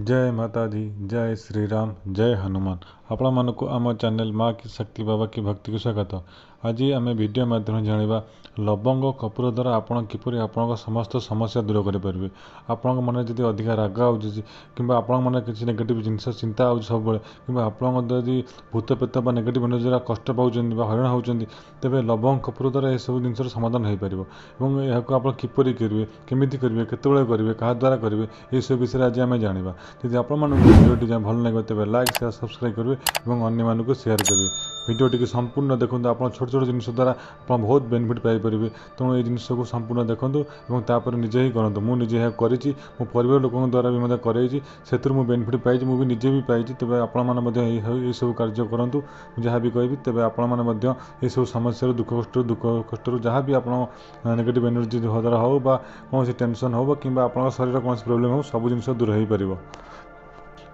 जय माता दी जय श्री राम जय हनुमान आपण मानक आम चैनल माँ की शक्ति बाबा की भक्ति को स्वागत। आज आम वीडियो माध्यम जाना लवंग कपूर द्वारा आपड़ किपर आपण समस्त समस्या दूर करेंगे। आपण मन जब अधिका राग कि मन किसी नेगेटिव जिन चिंता हो सब कि आपड़ी भूत प्रेत नेगेटिव एनर्जी द्वारा कष्ट पाँच हईराण होती तेज लवंग कपूर द्वारा यह सब जिन समाधान हो पार और यह आप किपर करेंगे केमी करेंगे केत करेंगे क्या द्वारा करेंगे ये सब विषय आज आम जाना। यदि आपड़ी भल लगे तेज लाइक शेयर सब्सक्राइब करेंगे और अन्य मानक शेयर करेंगे। भिडियो संपूर्ण देखो आप छोट छोट जिन द्वारा आप बहुत बेनिफिट पाइपर तेणु ये जिनस को संपूर्ण देखूँ और तापर निजे ही करूँ। मुझे करी मो परिवार लोकों द्वारा भी मतलब करें से बेनिफिट पाई मुझे निजे भी पाई तेज आप सब कार्य करूँ जहाँ भी कहि तेज आप सब समस्या दुख कष्ट जहाँ भी आप नेगेटिव एनर्जी द्वारा हो कौन टेंशन हो कि शरीर कौन प्रोब्लेम हो सब जिन दूर हो पार।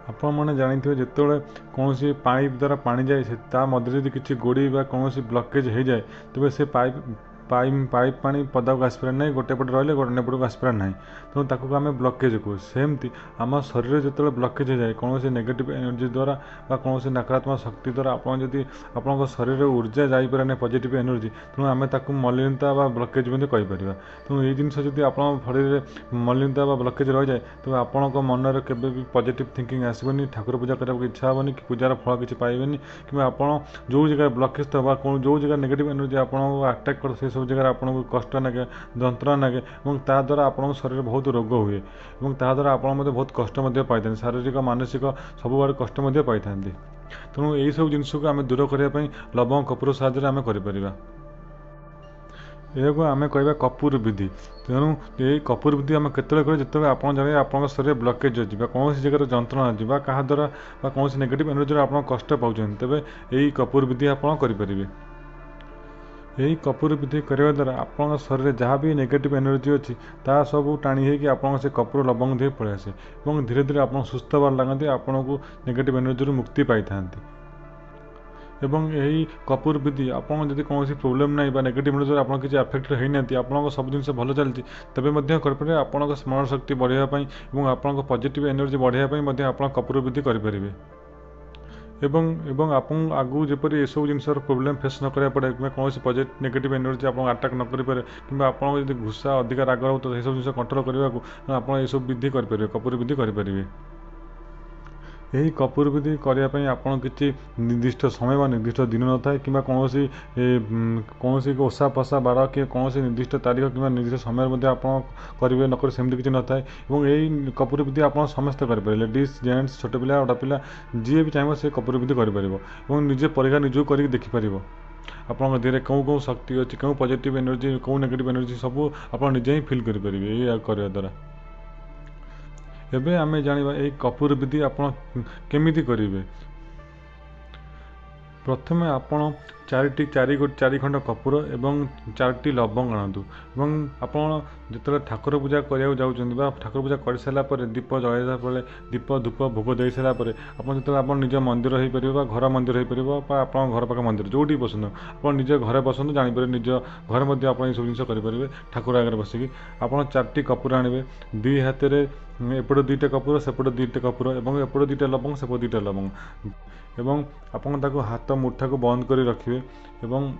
आपण मैंने जानी जिते कौन पाइप द्वारा पानी जाए मध्य किसी गोड़ी कौन ब्लकेज हो जाए तेज से पाइप पानी पदाक आसपार ना गोटे पटे रही गोटे पटक आसपार ना तेणु ताकू आम ब्लकेज कहू। सेमती आम शरीर जो ब्लकेज हो जाए कौन नेगेटिव एनर्जी द्वारा कौन नकारात्मक शक्ति द्वारा आप शरीर ऊर्जा जापर ना पॉजिटिव एनर्जी तेणु आम ताकू मलिनता ब्लकेज कहीपर। तेणु ये जिन जब आप शरीर मलिनता ब्लकेज रही जाए तेज आपण मनर केवे भी पॉजिटिव थिंकिंग आसबनी ठाकुर पूजा करने को इच्छा हेनी कि पूजार फल किसी पाइबेनि कि आप जो जगह ब्लकेज तो जो जगह नेगेटिव एनर्जी आपको अटैक कर सब जगह आपको कष्ट लगे जंत्रणा लगे और ता द्वारा आप शरीर बहुत रोग हुए और ता द्वारा आप बहुत कष्ट पाई शारीरिक मानसिक सब आड़ कष्ट पाई। तेणु यही सब जिन को आम दूर करने लवंग कपूर साहाय्य आम कर यह आम कह कपूर विधि। तेणु ये कपूर विधि आम केतले करें जिते आप जाने आप शरीर ब्लकेज अच्छी कौन जगह जंत्रणा अच्छी क्या द्वारा कौन नेगेटिव एनर्जी आप कष्ट पाँच तेज यही कपूर विधि आप करेंगे। यही कपूर विधि करने द्वारा आप शरीर जहाँ भी नेगेटिव एनर्जी अच्छी ता सब टाणी होगी आप कपूर लवंग दे पलि आसे और धीरे धीरे आप सुस्थ बार लगती आपन को नेगेटिव एनर्जी मुक्ति पाई था। एवं यही कपूर विधि आप कौन प्रोब्लेम ना नेगेटिव एनर्जी आप किसी अफेक्ट होना आप सब जिन भल चलती तेज करें आप स्मरण शक्ति बढ़ावाई और आप पॉजिटिव एनर्जी बढ़ावाई आप कपूर विधि करेंगे। एवं आप आगू जपर ये सब जिन प्रोब्लेम फेस न करा पड़े कि कौन पॉजिटिव नेगेटिव एनर्जी आप अटैक न करें कि आप गुस्सा अधिक राग हो तो सब जिन कंट्रोल करने को आप ये सब विधि करेंगे कपूर विधि करेंगे। यही कपूर विधि करने आप किसी निर्दिष्ट समय निर्दिष्ट दिन न था कि कौन ओषा पशा बार कि कौन निर्दिष्ट तारीख कि निर्दिष्ट समय आप करेंगे नक सेमती किसी न था। यही कपूर विधि आप समस्त करेंगे लेडीज जेंट्स छोटे पिला बड़ा पिला जी भी चाहिए से कपूर विधि कर निजे परीक्षा निजू कर देखिपर आप देह कौन कौन शक्ति अच्छी कौन पॉजिटिव एनर्जी कौन नेगेटिव एनर्जी सब आप निजे ही फिल करेंगे ये करने द्वारा। एबे आमे जानिबा एई कपूर विधि आपण केमिति करिवे। प्रथमे आपण चारि खंड कपूर एवं 4टी लवंग आनतु एवं आपण जिते ठाकुर पूजा करिया जाउछन्ति बा ठाकुर पूजा कर सारा पर दीप जलाइला पर दीप धूप भोग दे सारा पर आपण जिते आपण निज मंदिर हो परिबो घर मंदिर हो परिबो बा आपण घर पाख मंदिर जोटी पसंद आपण निज घर पसंद जानि पर निज घर मध्ये आपण सब जिंस करि परिबे। ठाकुर आगे बसिकी आपण 4टी कपूर आनिबे दुई हाथ रे एपट 2टा कपूर सेपट 2टा कपूर एवं एपट 2टा लवंग सेपट 2टा लवंग एवं आपण ताको हाथ मुठा को बंद कर रखिए एवं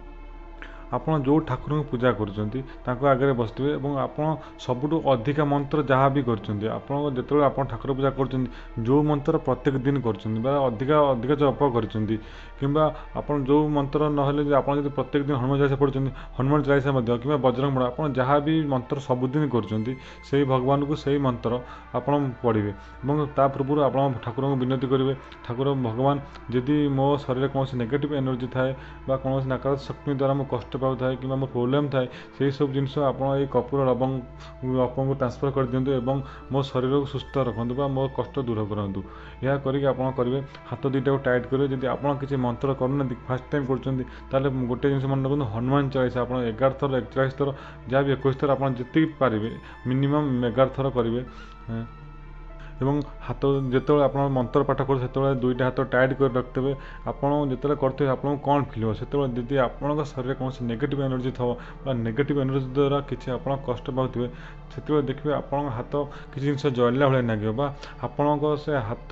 आपण जो ठाकुर को पूजा करछन्ती ताको आगे बसथिबे एवं आपण सबुठु अधिक मंत्र जहाँ भी करछन्ती आपण जेतले आपण ठाकुर पूजा करछन्ती जो मंत्र प्रत्येक दिन करछन्ती बा अधिक अधिक जप करछन्ती किंबा आपण जो मंत्र नहले आपण जदि प्रत्येक दिन हनुमान चालीसा पढ़छन्ती हनुमान चालीसा मध्ये किंबा बजरंग बण आपण जहाँ भी मंत्र सबुदिन करछन्ती सेही भगवान को सेही मंत्र आपण पढ़िबे एवं ता पूर्व आपण ठाकुर को विनती करेंगे ठाकुर भगवान यदि मो शरीर कौन नेगेटिव एनर्जी थाए बा कौन नकारात्मक शक्ति द्वारा मो कष्ट पाऊ थाए कि मो प्रोब्लेम थाए से सब जिनस आप कपूर लवंग आपको ट्रांसफर कर दिंतु एवं मो शरीर को सुस्थ रखु बा मो कष्ट दूर करूँ। यह करके आप करेंगे हाथ 2टा को टाइट करेंगे जब आप किसी मंत्र करना फास्ट टाइम कर गोटे जिन मन रखते हनुमान चालीसा आप 11 थर 41 थर जहाँ भी 21 थर आप जी पारे मिनिमम 11 थर करेंगे ଏବଂ ହାତ ଯେତେବେଳେ ଆପଣ ମନ୍ତ୍ର ପାଠ କରୁ ସେତେବେଳେ ଦୁଇଟା ହାତ ଟାଇଟ୍ କରି ରଖିଥିବେ। ଆପଣ ଯେତେବେଳେ କରୁଥିବେ ଆପଣଙ୍କୁ କ'ଣ ଫିଲ୍ ହେବ, ସେତେବେଳେ ଯଦି ଆପଣଙ୍କ ଶରୀରରେ କୌଣସି ନେଗେଟିଭ୍ ଏନର୍ଜି ଥିବ ବା ନେଗେଟିଭ୍ ଏନର୍ଜି ଦ୍ୱାରା କିଛି ଆପଣ କଷ୍ଟ ପାଉଥିବେ, ସେତେବେଳେ ଦେଖିବେ ଆପଣଙ୍କ ହାତ କିଛି ଜିନିଷ ଜଳିଲା ଭଳିଆ ଲାଗିବ ବା ଆପଣଙ୍କ ସେ ହାତ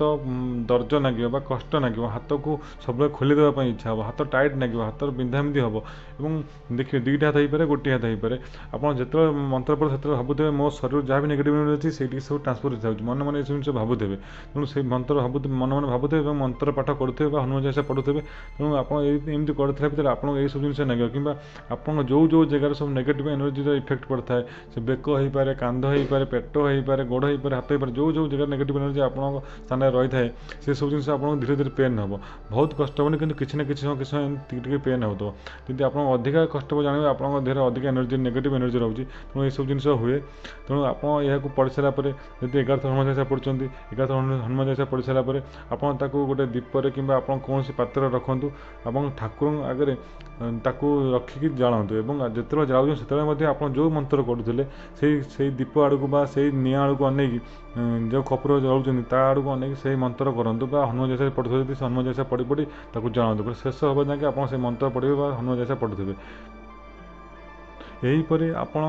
ଦର୍ଜ ଲାଗିବ ବା କଷ୍ଟ ଲାଗିବ। ହାତକୁ ସବୁବେଳେ ଖୋଲିଦେବା ପାଇଁ ଇଚ୍ଛା ହେବ, ହାତ ଟାଇଟ୍ ଲାଗିବ, ହାତର ବିନ୍ଧାବିନ୍ଧି ହେବ ଏବଂ ଦେଖିବେ ଦୁଇଟା ହାତ ହେଇପାରେ, ଗୋଟିଏ ହାତ ହେଇପାରେ। ଆପଣ ଯେତେବେଳେ ମନ୍ତ୍ର ପଢ଼େ ସେତେବେଳେ ଭାବୁଥିବେ ମୋ ଶରୀରରୁ ଯାହା ବି ନେଗେଟିଭ୍ ଏନର୍ଜି ଅଛି ସେଇଠି ସବୁ ଟ୍ରାନ୍ସଫର୍ ହେଇଯାଉଛି, ମନେ ମନେ ଏସବୁ ଜିନିଷ ଭାବୁଥିବେ। ତେଣୁ ସେଇ ମନ୍ତ୍ର ମନେ ମନେ ଭାବୁଥିବେ ଏବଂ ମନ୍ତ୍ର ପାଠ କରୁଥିବେ ବା ହନୁମାନ ଚାଳିଶା ପଢ଼ୁଥିବେ। ତେଣୁ ଆପଣ ଏମିତି କରୁଥିବା ଭିତରେ ଆପଣଙ୍କୁ ଏଇସବୁ ଜିନିଷ ଲାଗିବ କିମ୍ବା ଆପଣଙ୍କ ଯେଉଁ ଜାଗାରେ ସବୁ ନେଗେଟିଭ୍ ଏନର୍ଜିର ଇଫେକ୍ଟ ପଡ଼ିଥାଏ, ସେ ବେକ ହେଇପାରେ, କାନ୍ଧ ହେଇପାରେ, ପେଟ ହେଇପାରେ, ଗୋଡ଼ ହେଇପାରେ, ହାତ ହେଇପାରେ, ଯେଉଁ ଜାଗାରେ ନେଗେଟିଭ୍ ଏନର୍ଜି ଆପଣଙ୍କ ସ୍ଥାନରେ ରହିଥାଏ ସେସବୁ ଜିନିଷ ଆପଣଙ୍କୁ ଧୀରେ ଧୀରେ ପେନ୍ ହେବ। ବହୁତ କଷ୍ଟ ହେବନି କିନ୍ତୁ କିଛି ନା କିଛି ସମୟ ଟିକେ ଟିକେ ପେନ୍ ହେଉଥିବ। ଯଦି ଆପଣଙ୍କୁ ଅଧିକା କଷ୍ଟ ହେବ ଜାଣିବେ ଆପଣଙ୍କ ଦେହରେ ଅଧିକା ଏନର୍ଜି ନେଗେଟିଭ୍ ଏନର୍ଜି ରହୁଛି। ତେଣୁ ଏସବୁ ଜିନିଷ ହୁଏ। ତେଣୁ ଆପଣ ଏହାକୁ ପଢ଼ି ସାରିଲା ପରେ ଯଦି 11 ଥର ହନୁମାନ ଚାଳିଶା ପଢ଼ୁଛନ୍ତି, 11 ଥର ହନୁମାନ ଚାଳିଶା ପଢ଼ି ସାରିଲା ପରେ ଆପଣ ତାକୁ ଗୋଟେ ଦୀପରେ କିମ୍ବା ଆପଣ କୌଣସି ପାତ୍ରରେ ରଖନ୍ତୁ ଏବଂ ଠାକୁରଙ୍କ ଆଗରେ ତାକୁ ରଖିକି ଜାଳନ୍ତୁ। ଏବଂ ଯେତେବେଳେ ଜାଳୁଛନ୍ତି ସେତେବେଳେ ମଧ୍ୟ ଆପଣ ଯେଉଁ ମନ୍ତ୍ର କରୁଥିଲେ ସେଇ ଦୀପ ଆଡ଼କୁ ବା ସେଇ ନିଆଁ ଆଡ଼କୁ ଅନେଇକି, ଯେଉଁ କପୁର ଜଳୁଛନ୍ତି ତା ଆଡ଼କୁ ଅନେଇକି ସେଇ ମନ୍ତ୍ର କରନ୍ତୁ ବା ହନୁମାନ ଚାଳିଶା ପଢ଼ୁଥିବେ ଯଦି ହନୁମାନ ଚାଳିଶା ପଢ଼ି ତାକୁ ଜାଣନ୍ତୁ। ଶେଷ ହେବ ଯାକେ ଆପଣ ସେଇ ମନ୍ତ୍ର ପଢ଼ିବେ ବା ହନୁମାନ ଚାଳିଶା ପଢ଼ୁଥିବେ। ଏହିପରି ଆପଣ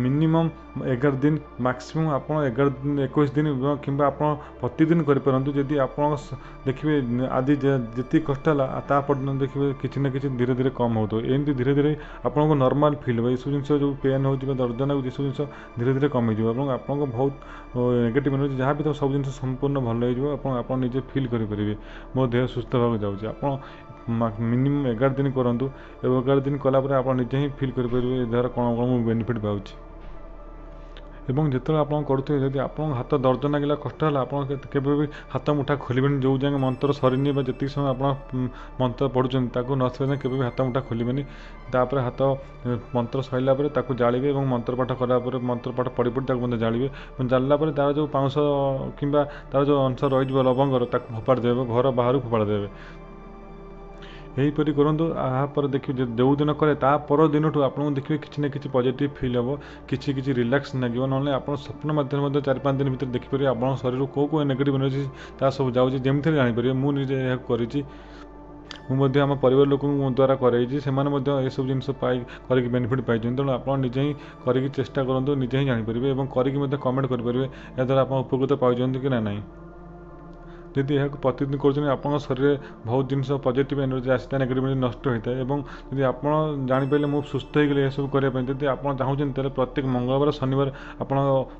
ମିନିମମ୍ 11 ଦିନ, ମାକ୍ସିମମ୍ ଆପଣ 21 ଦିନ କିମ୍ବା ଆପଣ ପ୍ରତିଦିନ କରିପାରନ୍ତୁ। ଯଦି ଆପଣ ଦେଖିବେ ଆଜି ଯେତିକି କଷ୍ଟ ହେଲା ତା ପରଦିନ ଦେଖିବେ କିଛି ନା କିଛି ଧୀରେ ଧୀରେ କମ୍ ହେଉଥିବ। ଏମିତି ଧୀରେ ଧୀରେ ଆପଣଙ୍କୁ ନର୍ମାଲ୍ ଫିଲ୍ ହେବ। ଏସବୁ ଜିନିଷ ଯେଉଁ ପେନ୍ ହେଉଛି ବା ଦର୍ଜ ଲାଗୁଛି ଏସବୁ ଜିନିଷ ଧୀରେ ଧୀରେ କମିଯିବ ଏବଂ ଆପଣଙ୍କ ବହୁତ ନେଗେଟିଭ୍ ଏନର୍ଜି ଯାହା ବି ଥିବ ସବୁ ଜିନିଷ ସମ୍ପୂର୍ଣ୍ଣ ଭଲ ହେଇଯିବ। ଆପଣ ନିଜେ ଫିଲ୍ କରିପାରିବେ ମୋ ଦେହ ସୁସ୍ଥ ହେବାକୁ ଯାଉଛି। ଆପଣ ମିନିମମ୍ 11 ଦିନ କରନ୍ତୁ ଏବଂ 11 ଦିନ କଲା ପରେ ଆପଣ ନିଜେ ହିଁ ଫିଲ୍ କରିପାରିବେ ଏ ଦେହର କ'ଣ ମୁଁ ବେନିଫିଟ୍ ପାଉଛି। ଏବଂ ଯେତେବେଳେ ଆପଣ କରୁଥିବେ ଯଦି ଆପଣଙ୍କ ହାତ ଦର୍ଜ ଲାଗିଲା, କଷ୍ଟ ହେଲା, ଆପଣ କେବେ ବି ହାତ ମୁଠା ଖୋଲିବେନି। ଯେଉଁ ଯାଏଁ ମନ୍ତ୍ର ସରିନି ବା ଯେତିକି ସମୟ ଆପଣ ମନ୍ତ୍ର ପଢ଼ୁଛନ୍ତି ତାକୁ ନ ସରିବା ଯାଏଁ କେବେ ବି ହାତ ମୁଠା ଖୋଲିବେନି। ତାପରେ ହାତ ମନ୍ତ୍ର ସରିଲା ପରେ ତାକୁ ଜାଳିବେ ଏବଂ ମନ୍ତ୍ର ପାଠ କଲା ପରେ ମନ୍ତ୍ର ପାଠ ପଢ଼ି ତାକୁ ମଧ୍ୟ ଜାଳିବେ। ଏବଂ ଜାଳିଲା ପରେ ତା'ର ଯେଉଁ ପାଉଁଶ କିମ୍ବା ତା'ର ଯେଉଁ ଅଂଶ ରହିଯିବ ଲବଙ୍ଗର ତାକୁ ଫୋପାଡ଼ି ଦେବେ, ଘର ବାହାରକୁ ଫୋପାଡ଼ି ଦେବେ। ଏହିପରି କରନ୍ତୁ। ଏହାପରେ ଦେଖିବେ ଯେଉଁ ଦିନ କରେ ତା ପର ଦିନଠୁ ଆପଣଙ୍କୁ ଦେଖିବେ କିଛି ନା କିଛି ପଜିଟିଭ୍ ଫିଲ୍ ହେବ, କିଛି ରିଲାକ୍ସ ଲାଗିବ। ନହେଲେ ଆପଣ ସ୍ୱପ୍ନ ମାଧ୍ୟମରେ ମଧ୍ୟ 4-5 ଦିନ ଭିତରେ ଦେଖିପାରିବେ ଆପଣଙ୍କ ଶରୀରରୁ କେଉଁ ନେଗେଟିଭ୍ ଏନର୍ଜି ତା ସବୁ ଯାଉଛି, ଯେମିତିରେ ଜାଣିପାରିବେ। ମୁଁ ନିଜେ ଏହାକୁ କରିଛି, ମୁଁ ମଧ୍ୟ ଆମ ପରିବାର ଲୋକଙ୍କୁ ମୋ ଦ୍ୱାରା କରାଇଛି, ସେମାନେ ମଧ୍ୟ ଏସବୁ ଜିନିଷ କରିକି ବେନିଫିଟ୍ ପାଇଛନ୍ତି। ତେଣୁ ଆପଣ ନିଜେ ହିଁ କରିକି ଚେଷ୍ଟା କରନ୍ତୁ, ନିଜେ ହିଁ ଜାଣିପାରିବେ ଏବଂ କରିକି ମଧ୍ୟ କମେଣ୍ଟ କରିପାରିବେ ଏହାଦ୍ୱାରା ଆପଣ ଉପକୃତ ପାଉଛନ୍ତି କି ନା ନାହିଁ। ଯଦି ଏହାକୁ ପ୍ରତିଦିନ କରୁଛନ୍ତି ଆପଣଙ୍କ ଶରୀରରେ ବହୁତ ଜିନିଷ ପଜିଟିଭ୍ ଏନର୍ଜି ଆସିଥାଏ, ନେଗେଟିଭ୍ ଏନର୍ଜି ନଷ୍ଟ ହୋଇଥାଏ। ଏବଂ ଯଦି ଆପଣ ଜାଣିପାରିଲେ ମୁଁ ସୁସ୍ଥ ହୋଇଗଲି ଏସବୁ କରିବା ପାଇଁ, ଯଦି ଆପଣ ଚାହୁଁଛନ୍ତି ତାହେଲେ ପ୍ରତ୍ୟେକ ମଙ୍ଗଳବାର, ଶନିବାର ଆପଣ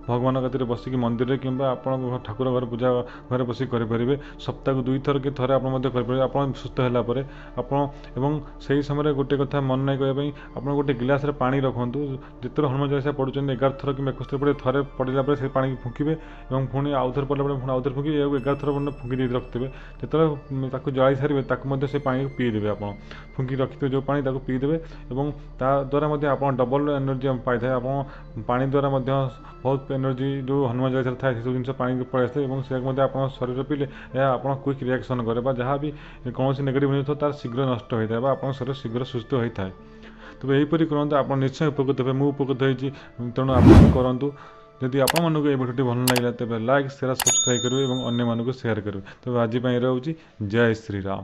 ଭଗବାନଙ୍କ କତିରେ ବସିକି ମନ୍ଦିରରେ କିମ୍ବା ଆପଣଙ୍କ ଠାକୁର ଘର ପୂଜା ଘରେ ବସିକି କରିପାରିବେ। ସପ୍ତାହକୁ 2 ଥର କି ଥରେ ଆପଣ ମଧ୍ୟ କରିପାରିବେ ଆପଣ ସୁସ୍ଥ ହେଲା ପରେ। ଆପଣ ଏବଂ ସେହି ସମୟରେ ଗୋଟେ କଥା ମନେ ନାହିଁ କହିବା ପାଇଁ, ଆପଣ ଗୋଟେ ଗିଲାସରେ ପାଣି ରଖନ୍ତୁ। ଯେତେବେଳେ ହନୁମାନ ଚାଳିଶା ପଢ଼ୁଛନ୍ତି 11 ଥର କିମ୍ବା 21 ଥର ପଢ଼ିବେ, ଥରେ ପଢ଼ିଲା ପରେ ସେ ପାଣିକି ଫୁଙ୍କିବେ ଏବଂ ପୁଣି ଆଉଥରେ ପଡ଼ିଲା ପରେ ପୁଣି ଆଉଥରେ ଫୁଙ୍କିବେ। ଏହାକୁ 11 ଥର ପର୍ଯ୍ୟନ୍ତ ଫୁଙ୍କି ଦେଇକି ରଖିଥିବେ। ଯେତେବେଳେ ତାକୁ ଜାଳି ସାରିବେ ତାକୁ ମଧ୍ୟ ସେ ପାଣିକୁ ପିଇଦେବେ। ଆପଣ ଫୁଙ୍କି ରଖିଥିବେ ଯେଉଁ ପାଣି ତାକୁ ପିଇଦେବେ ଏବଂ ତା ଦ୍ୱାରା ମଧ୍ୟ ଆପଣ ଡବଲ୍ ଏନର୍ଜି ପାଇଥାଏ। ଆପଣ ପାଣି ଦ୍ୱାରା ମଧ୍ୟ ବହୁତ ଏନର୍ଜି ଯେଉଁ ହନୁମାନ ଚାଳିଶାରେ ଥାଏ ସେସବୁ ଜିନିଷ ପାଣିକୁ ପଳେଇ ଆସିଥାଏ ଏବଂ ସେୟାକୁ ମଧ୍ୟ ଆପଣ ଶରୀରରେ ପିଇଲେ ଏହା ଆପଣ କ୍ୱିକ୍ ରିଆକ୍ସନ୍ କରେ ବା ଯାହା ବି କୌଣସି ନେଗେଟିଭ୍ ଏନର୍ଜି ଥିବ ତାର ଶୀଘ୍ର ନଷ୍ଟ ହୋଇଥାଏ ବା ଆପଣଙ୍କ ଶରୀର ଶୀଘ୍ର ସୁସ୍ଥ ହୋଇଥାଏ। ତେବେ ଏହିପରି କରନ୍ତୁ, ଆପଣ ନିଶ୍ଚୟ ଉପକୃତ ହେବେ। ମୁଁ ଉପକୃତ ହେଇଛି, ତେଣୁ ଆପଣ କରନ୍ତୁ। ଯଦି ଆପଣମାନଙ୍କୁ ଏହି ଭିଡ଼ିଓଟି ଭଲ ଲାଗିଲା ତେବେ ଲାଇକ୍, ସେୟାର, ସବସ୍କ୍ରାଇବ୍ କରିବେ ଏବଂ ଅନ୍ୟମାନଙ୍କୁ ସେୟାର କରିବେ। ତେବେ ଆଜି ପାଇଁ ରହୁଛି। ଜୟ ଶ୍ରୀରାମ।